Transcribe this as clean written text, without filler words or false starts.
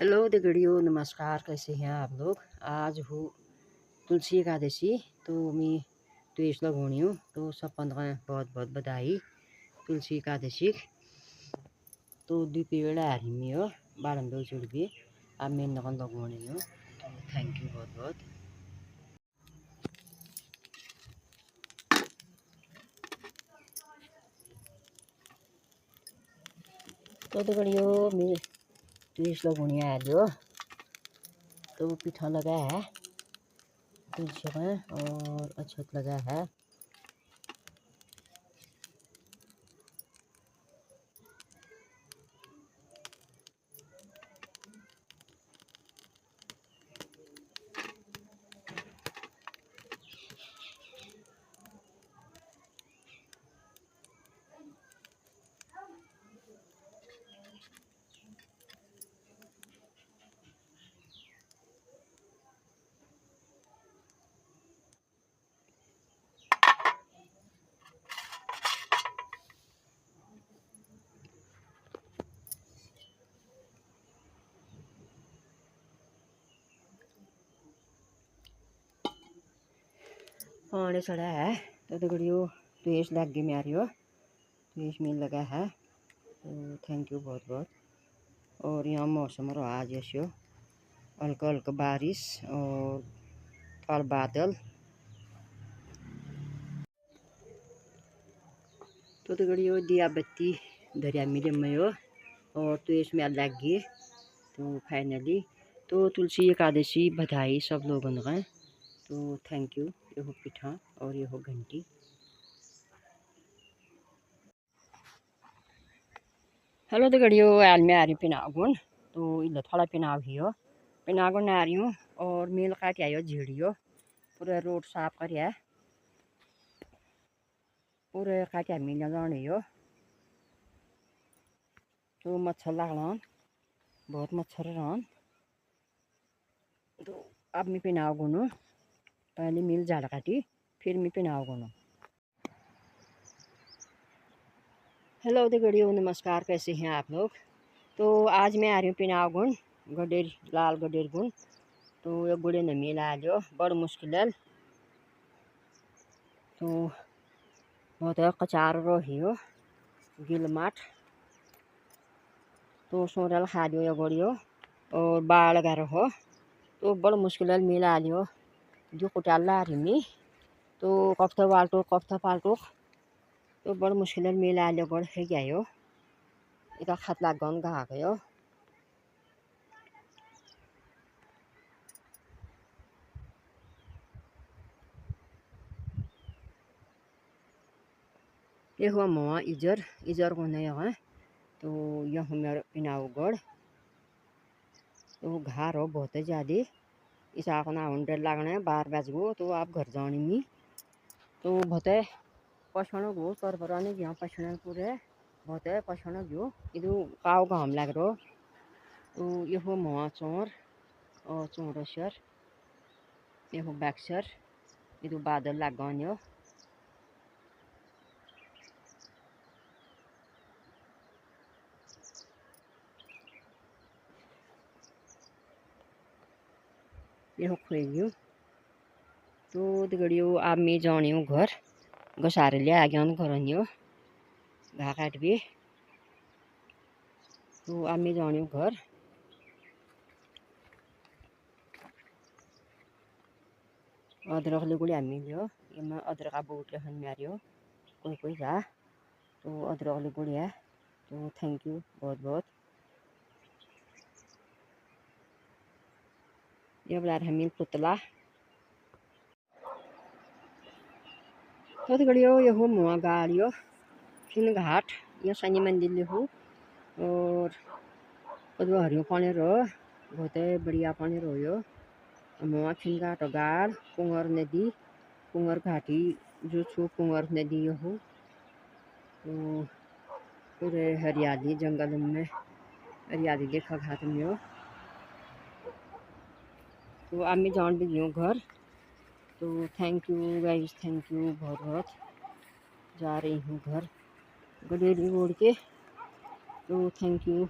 Hello दगड़ियों, नमस्कार। कैसे हैं आप लोग। आज हो तुलसी एकादशी। तो मैं त्वेष लगोनी हूँ। तो सब पंद्रह बहुत बहुत बधाई तुलसी एकादशी। तो दीपी वेला हारी में हो बारम दो जुड़ भी आप मैं नकल लगोनी हूँ। तो थैंक यू बहुत बहुत। तो दगड़ियों मैं त्वेष लगोनी आज हो। तो पिठा लगा है तुलसी में और अक्षत लगा है। पानी चढ़ा है। तो दगड़ियों त्वेष लग गई मेरी हो। त्वेष में लगा है। तो थैंक यू बहुत बहुत। और यहाँ मौसम रहा आज ऐसे हल्का हल्का बारिश और काल बादल। तो दगड़ियों दिया बत्ती दरिया मिले में हो और त्वेष में लग गई। तो फाइनली तो तुलसी एकादशी बधाई सब लोगों का। तो थैंक यू। ये हो पिठा और ये हो घंटी। हेलो दगड़ियों, आज मैं आ रही पिनागुन। तो इधर थोड़ा पिनाग ही हो पिनागुन आ रही हूँ। और मेल काट आई हो झीड़ी हो पूरा रोड साफ कर है। पूरे काट मिल लाने हो। तो मच्छर लगना बहुत मच्छर रहन। तो अब मैं पिनाव गुनो पहले मिल झाड़ काटी फिर मैं पिनाव गुनो। हेलो दगड़ियों, नमस्कार। कैसे हैं आप लोग। तो आज मैं आ रही हूँ पिनाव गुन गडेर लाल गडेर गुन। तो ये गुड़े ने मिला लो बड़ मुश्किल है। तो बहुत कचार रही हो गिल माठ। तो सोरल खा दियो या गड़ियो और बाढ़ गर हो। तो बड़ मुश्किल मिला लियो जो कुटाला रही में। तो कफ्ता बाल्टो कफ्ता पाल्टो। तो बड़ मुश्किल मिला लियो गड़ है गया इका खत लागन गा गयो। ये हुआ मुआ इजर इजर को नहीं है। तो यह मेरा पिनाव गढ़। तो घर हो बहुत ज़्यादा इस आखना डर लगना बार बज गो। तो आप घर जाने में तो बहुत पछण गो तर बराने गया पछण पूरे बहुत पछण गयो इधु काव घाम लग रो। तो ये हो मुआ चोर और चोरसर ये हो बैक्सर इधु बादल लगन। ये हो खोई। तो दगड़ियों अब मैं जानी हूँ घर घसारे लिया आ गया घर घा काट भी। तो अब मैं जानी हूँ घर। अदरक गुड़ी हमी लियो ये अदरक बूट हन मारियो कोई कोई जा। तो अदरक गुड़ी है। तो थैंक यू बहुत बहुत। ये बला हमी पुतला। तो दगड़ियों ये हो मुआ गाड़ियो फिन घाट ये शनि मंदिर ले हो। और हरियो पानी रो बहुत बढ़िया पानी रो यो मुआ फिन घाट गाड़ कुंवर नदी कुंवर घाटी जो छो कुंवर नदी हो। तो पूरे हरियाली जंगल में हरियाली देखा घाट में हो। तो अब मैं जान भी गई घर। तो thank you guys, thank you बहुत बहुत। जा रही हूँ घर गडेरी रोड के। तो थैंक यू।